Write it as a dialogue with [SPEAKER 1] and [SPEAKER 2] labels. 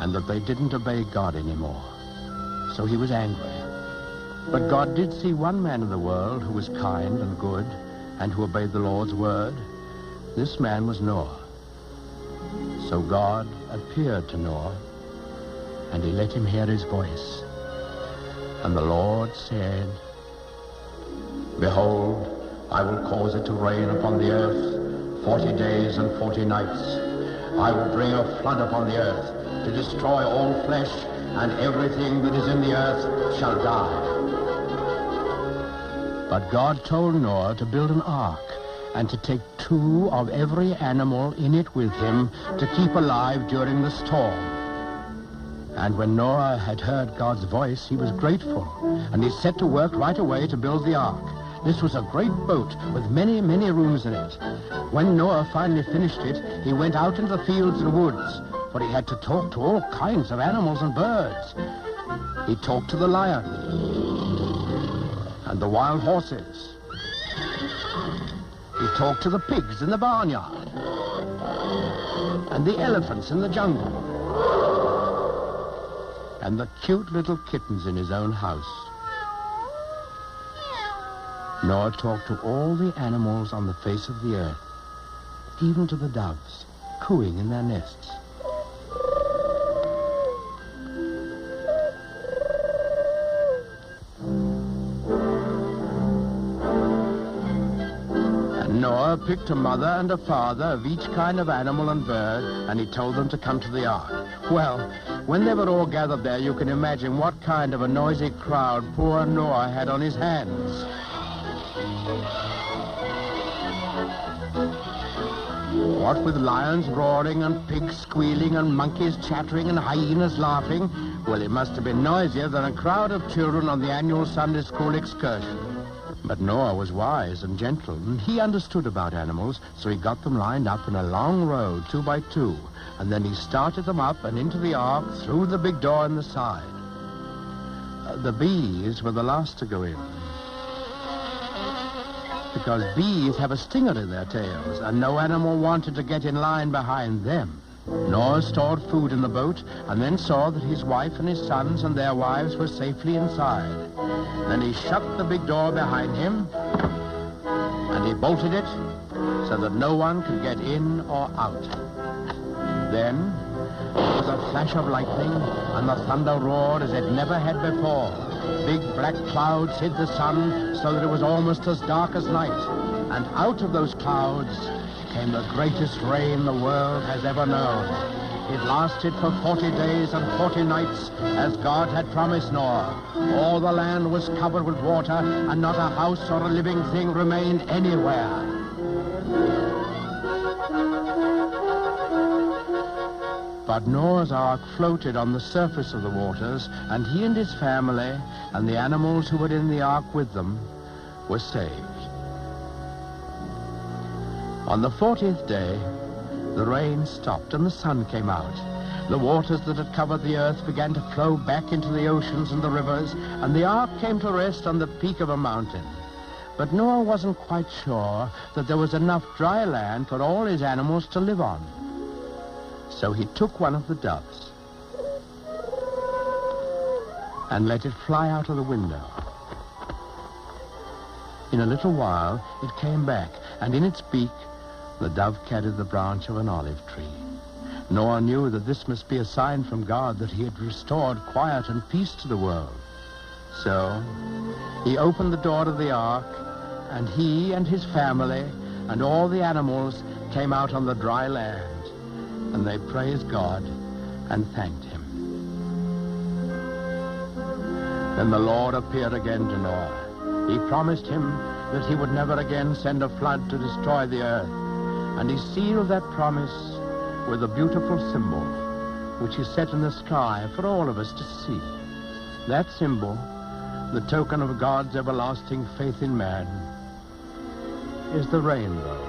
[SPEAKER 1] and that they didn't obey God anymore. So he was angry. But God did see one man in the world who was kind and good and who obeyed the Lord's word. This man was Noah. So God appeared to Noah, and he let him hear his voice. And the Lord said, "Behold, I will cause it to rain upon the earth 40 days and 40 nights. I will bring a flood upon the earth to destroy all flesh, and everything that is in the earth shall die." But God told Noah to build an ark and to take 2 of every animal in it with him to keep alive during the storm. And when Noah had heard God's voice, he was grateful, and he set to work right away to build the ark. This was a great boat with many, many rooms in it. When Noah finally finished it, he went out into the fields and woods, for he had to talk to all kinds of animals and birds. He talked to the lion and the wild horses. He talked to the pigs in the barnyard and the elephants in the jungle and the cute little kittens in his own house. Noah talked to all the animals on the face of the earth, even to the doves, cooing in their nests. And Noah picked a mother and a father of each kind of animal and bird, and he told them to come to the ark. Well, when they were all gathered there, you can imagine what kind of a noisy crowd poor Noah had on his hands. What with lions roaring and pigs squealing and monkeys chattering and hyenas laughing, well, it must have been noisier than a crowd of children on the annual Sunday school excursion. But Noah was wise and gentle, and he understood about animals, so he got them lined up in a long row, 2 by 2, and then he started them up and into the ark through the big door in the side. The bees were the last to go in, because bees have a stinger in their tails, and no animal wanted to get in line behind them. Noah stored food in the boat, and then saw that his wife and his sons and their wives were safely inside. Then he shut the big door behind him, and he bolted it so that no one could get in or out. Then there was a flash of lightning, and the thunder roared as it never had before. Big black clouds hid the sun so that it was almost as dark as night. And out of those clouds came the greatest rain the world has ever known. It lasted for 40 days and 40 nights, as God had promised Noah. All the land was covered with water, and not a house or a living thing remained anywhere. But Noah's ark floated on the surface of the waters, and he and his family and the animals who were in the ark with them were saved. On the 40th day, the rain stopped and the sun came out. The waters that had covered the earth began to flow back into the oceans and the rivers, and the ark came to rest on the peak of a mountain. But Noah wasn't quite sure that there was enough dry land for all his animals to live on. So he took one of the doves and let it fly out of the window. In a little while, it came back, and in its beak, the dove carried the branch of an olive tree. Noah knew that this must be a sign from God that he had restored quiet and peace to the world. So he opened the door of the ark, and he and his family and all the animals came out on the dry land. And they praised God and thanked him. Then the Lord appeared again to Noah. He promised him that he would never again send a flood to destroy the earth. And he sealed that promise with a beautiful symbol, which he set in the sky for all of us to see. That symbol, the token of God's everlasting faith in man, is the rainbow.